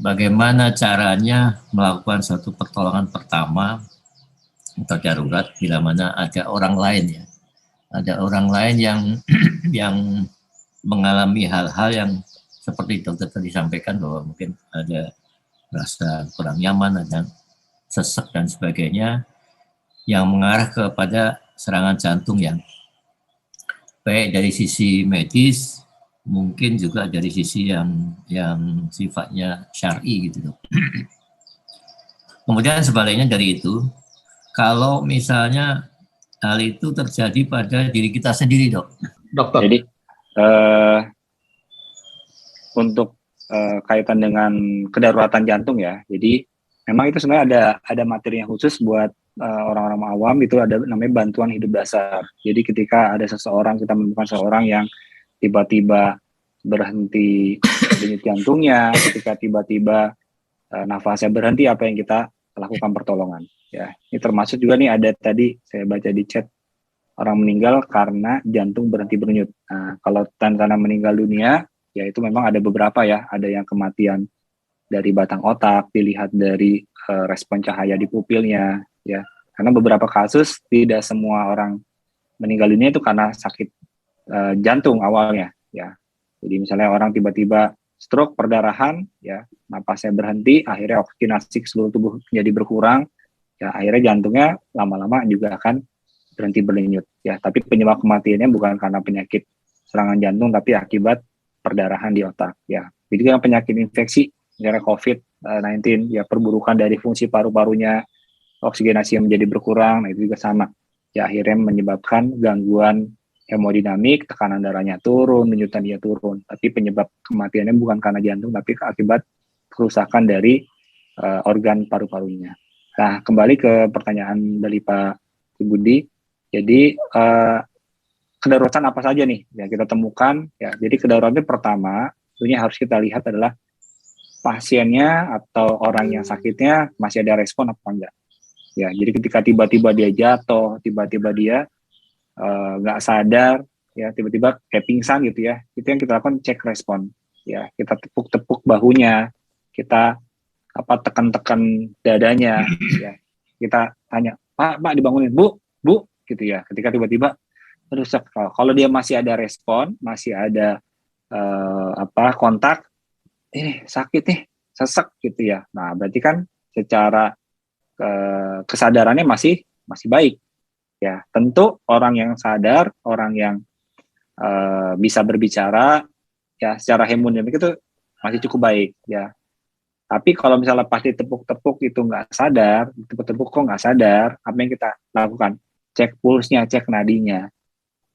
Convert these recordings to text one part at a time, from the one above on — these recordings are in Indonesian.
bagaimana caranya melakukan suatu pertolongan pertama atau darurat bila mana ada orang lain ya, ada orang lain yang yang mengalami hal-hal yang seperti dokter tadi sampaikan bahwa mungkin ada rasa kurang nyaman, ada sesak dan sebagainya yang mengarah kepada serangan jantung yang baik dari sisi medis mungkin juga dari sisi yang sifatnya syar'i gitu dok. Kemudian sebaliknya dari itu, kalau misalnya hal itu terjadi pada diri kita sendiri dok. Dokter. Jadi untuk kaitan dengan kedaruratan jantung ya, jadi memang itu sebenarnya ada materinya khusus buat orang-orang awam, itu ada namanya bantuan hidup dasar. Jadi ketika ada seseorang, kita menemukan seseorang yang tiba-tiba berhenti denyut jantungnya, ketika tiba-tiba nafasnya berhenti, apa yang kita lakukan pertolongan. Ya, ini termasuk juga nih ada tadi saya baca di chat orang meninggal karena jantung berhenti berdenyut. Nah, kalau tanda-tanda meninggal dunia, ya itu memang ada beberapa ya, ada yang kematian dari batang otak, dilihat dari respon cahaya di pupilnya, ya. Karena beberapa kasus tidak semua orang meninggal dunia itu karena sakit jantung awalnya, ya. Jadi misalnya orang tiba-tiba stroke perdarahan, ya, napasnya berhenti, akhirnya oksigenasi ke seluruh tubuh menjadi berkurang, ya akhirnya jantungnya lama-lama juga akan berhenti berdenyut, ya. Tapi penyebab kematiannya bukan karena penyakit serangan jantung, tapi akibat perdarahan di otak, ya. Jadi kan penyakit infeksi, misalnya COVID-19, ya perburukan dari fungsi paru-parunya, oksigenasi yang menjadi berkurang, nah itu juga sama. Ya akhirnya menyebabkan gangguan hemodinamik, tekanan darahnya turun, denyutan dia turun. Tapi penyebab kematiannya bukan karena jantung, tapi akibat kerusakan dari organ paru-parunya. Nah, kembali ke pertanyaan dari Pak Budi. Jadi kedaruratan apa saja nih yang kita temukan? Ya, jadi kedaruratan pertama, tentunya harus kita lihat adalah pasiennya atau orang yang sakitnya masih ada respon apa enggak. Ya, jadi ketika tiba-tiba dia jatuh, tiba-tiba dia nggak sadar, ya tiba-tiba kayak pingsan gitu ya, itu yang kita lakukan cek respon. Ya, kita tepuk-tepuk bahunya, kita tekan-tekan dadanya, ya kita tanya, Pak dibangunin, Bu, gitu ya. Ketika tiba-tiba terus kalau dia masih ada respon, masih ada kontak, sakit nih, sesek gitu ya. Nah, berarti kan secara kesadarannya masih baik. Ya, tentu orang yang sadar, orang yang bisa berbicara, ya secara hemodinamik itu masih cukup baik, ya. Tapi kalau misalnya pas ditepuk-tepuk itu nggak sadar, tepuk-tepuk kok nggak sadar, apa yang kita lakukan? Cek pulsnya, cek nadinya,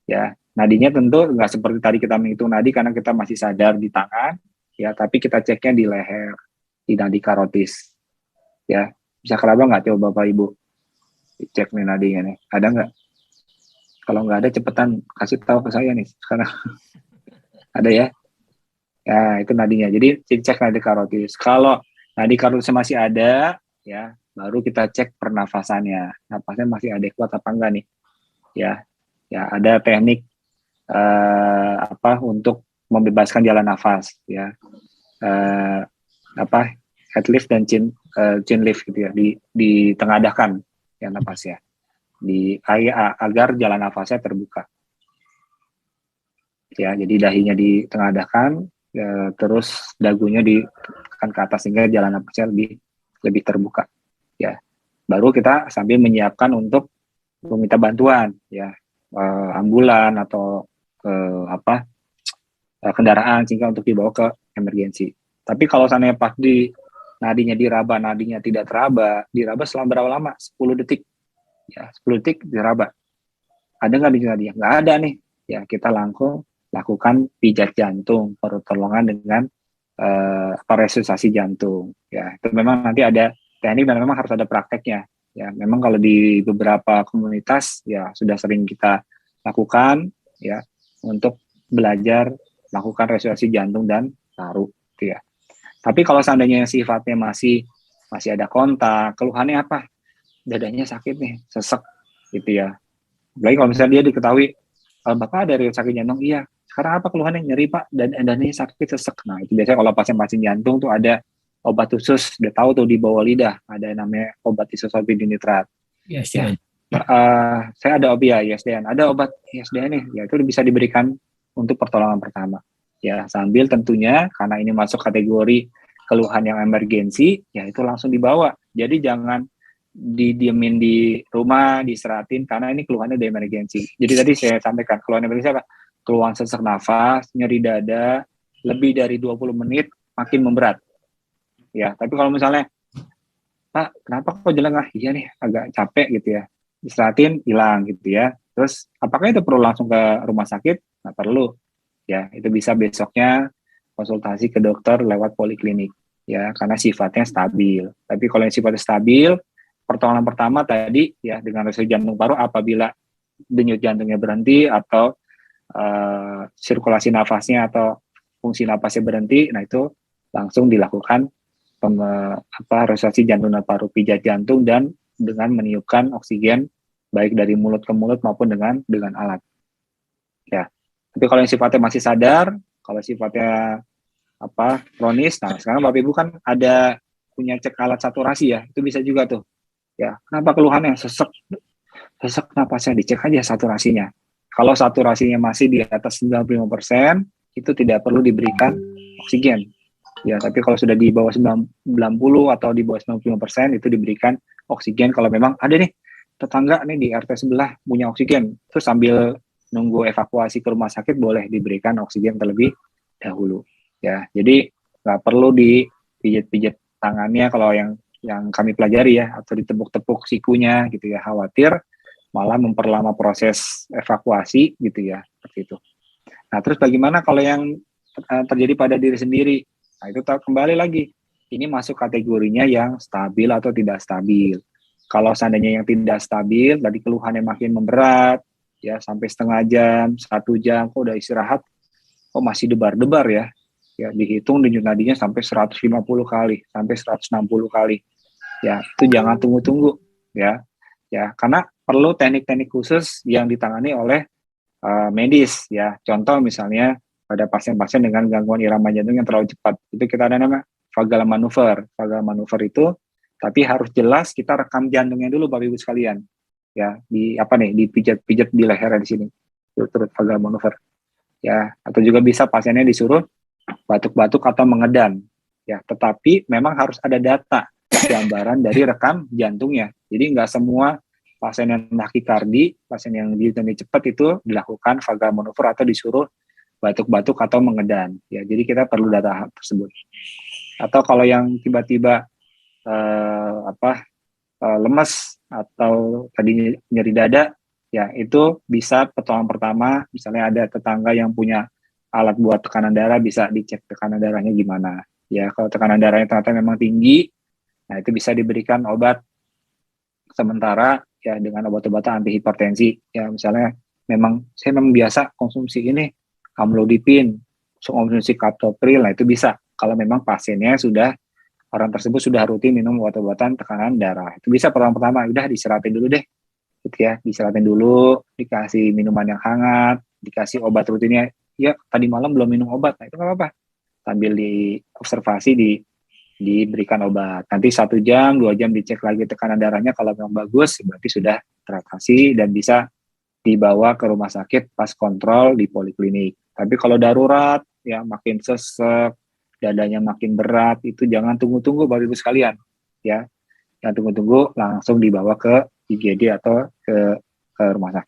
ya. Nadinya tentu nggak seperti tadi kita menghitung nadi karena kita masih sadar di tangan, ya. Tapi kita ceknya di leher, di nadi karotis, ya. Bisa kelaba nggak coba Bapak Ibu? Cek nih nadinya nih, ada nggak? Kalau nggak ada cepetan kasih tahu ke saya nih sekarang. Ada ya? Ya itu nadinya. Jadi cek nadi karotis. Kalau nadi karotisnya masih ada, ya baru kita cek pernafasannya. Napasnya masih adekuat apa enggak nih? Ya ada teknik untuk membebaskan jalan nafas, ya. Head lift dan chin lift gitu ya, ditengadahkan ya nafasnya, agar jalan nafasnya terbuka, ya. Jadi dahinya ditengadahkan, ya, terus dagunya ditekan ke atas sehingga jalan nafasnya lebih terbuka, ya. Baru kita sambil menyiapkan untuk meminta bantuan, ya, ambulan atau kendaraan sehingga untuk dibawa ke emergensi. Tapi kalau seandainya pas nadinya diraba, nadinya tidak diraba selama berapa lama? 10 detik. Ya, 10 detik diraba. Ada nggak di nadinya? Nggak ada nih. Ya, kita langsung lakukan pijat jantung, pertolongan dengan resusitasi jantung. Ya, itu memang nanti ada teknik dan memang harus ada prakteknya. Ya, memang kalau di beberapa komunitas ya sudah sering kita lakukan, ya, untuk belajar lakukan resusitasi jantung dan paru, gitu ya. Tapi kalau seandainya sifatnya masih ada kontak, keluhannya apa? Dadanya sakit nih, sesek, gitu ya. Apalagi kalau misalnya dia diketahui, Bapak ada riwayat sakit jantung, iya. Sekarang apa keluhannya? Nyeri Pak, dan dadanya sakit, sesek. Nah itu biasanya kalau pasien jantung tuh ada obat khusus, udah tahu tuh di bawah lidah ada namanya obat isosapir dinitrat. Yes, Ya, ya. saya ada obat ya ISDN, ada obat ISDN nih, ya itu bisa diberikan untuk pertolongan pertama. Ya, sambil tentunya karena ini masuk kategori keluhan yang emergensi, ya itu langsung dibawa. Jadi jangan didiemin di rumah, diseratin karena ini keluhannya udah emergensi. Jadi tadi saya sampaikan keluhan emergensi apa? Keluhan sesak nafas, nyeri dada, lebih dari 20 menit makin memberat. Ya, tapi kalau misalnya Pak, kenapa kok jelek? Iya nih, agak capek gitu ya. Istirahatin, hilang gitu ya. Terus, apakah itu perlu langsung ke rumah sakit? Nggak perlu. Ya, itu bisa besoknya konsultasi ke dokter lewat poliklinik. Ya, karena sifatnya stabil. Tapi kalau yang sifatnya stabil, pertolongan pertama tadi ya dengan resiko jantung paru apabila denyut jantungnya berhenti atau sirkulasi nafasnya atau fungsi nafasnya berhenti, nah itu langsung dilakukan restorasi jantung dan paru, pijat jantung dan dengan meniupkan oksigen baik dari mulut ke mulut maupun dengan alat. Ya. Tapi kalau yang sifatnya masih sadar, kalau sifatnya kronis, nah sekarang Bapak Ibu kan ada punya cek alat saturasi ya, itu bisa juga tuh. Ya, kenapa keluhannya sesek napasnya, dicek aja saturasinya. Kalau saturasinya masih di atas 95%, itu tidak perlu diberikan oksigen. Ya, tapi kalau sudah di bawah 90 atau di bawah 95% itu diberikan oksigen kalau memang ada nih tetangga nih di RT sebelah punya oksigen. Terus sambil nunggu evakuasi ke rumah sakit boleh diberikan oksigen terlebih dahulu. Ya, jadi nggak perlu dipijat-pijat tangannya kalau yang kami pelajari ya, atau ditepuk-tepuk sikunya gitu ya, khawatir malah memperlama proses evakuasi gitu ya, seperti itu. Nah, terus bagaimana kalau yang terjadi pada diri sendiri? Nah, itu kembali lagi, ini masuk kategorinya yang stabil atau tidak stabil. Kalau seandainya yang tidak stabil, tadi keluhannya makin memberat, ya sampai setengah jam, 1 jam, kok udah istirahat, kok masih debar-debar ya, ya dihitung denyut nadinya sampai 150 kali, sampai 160 kali. Ya, itu jangan tunggu-tunggu, ya, karena perlu teknik-teknik khusus yang ditangani oleh medis, ya. Contoh misalnya pada pasien-pasien dengan gangguan irama jantung yang terlalu cepat, itu kita ada nama vagal manuver. Vagal manuver itu, tapi harus jelas kita rekam jantungnya dulu, Bapak Ibu sekalian, ya, dipijat-pijat di lehernya di sini, turut vagal manuver, ya. Atau juga bisa pasiennya disuruh batuk-batuk atau mengedan, ya. Tetapi memang harus ada data gambaran dari rekam jantungnya. Jadi nggak semua pasien yang takikardi, pasien yang denyut cepat itu dilakukan vagal manuver atau disuruh batuk-batuk atau mengedan. Ya, jadi kita perlu data tersebut. Atau kalau yang tiba-tiba lemes atau tadi nyeri dada, ya itu bisa pertolongan pertama. Misalnya ada tetangga yang punya alat buat tekanan darah, bisa dicek tekanan darahnya gimana. Ya, kalau tekanan darahnya ternyata memang tinggi, nah itu bisa diberikan obat sementara ya dengan obat-obatan anti hipertensi. Ya misalnya saya memang biasa konsumsi ini amlodipin, konsumsi captopril, nah itu bisa kalau memang pasiennya orang tersebut sudah rutin minum obat-obatan tekanan darah. Itu bisa pertama udah diseratin dulu deh, gitu ya, diseratin dulu, dikasih minuman yang hangat, dikasih obat rutinnya. Ya tadi malam belum minum obat, nah itu nggak apa-apa, sambil diobservasi diberikan obat. Nanti 1 jam, 2 jam dicek lagi tekanan darahnya. Kalau memang bagus, berarti sudah teratasi dan bisa dibawa ke rumah sakit pas kontrol di poliklinik. Tapi kalau darurat, ya makin sesek, dadanya makin berat, itu jangan tunggu-tunggu Bapak Ibu sekalian. Ya, jangan tunggu-tunggu, langsung dibawa ke IGD atau ke rumah sakit.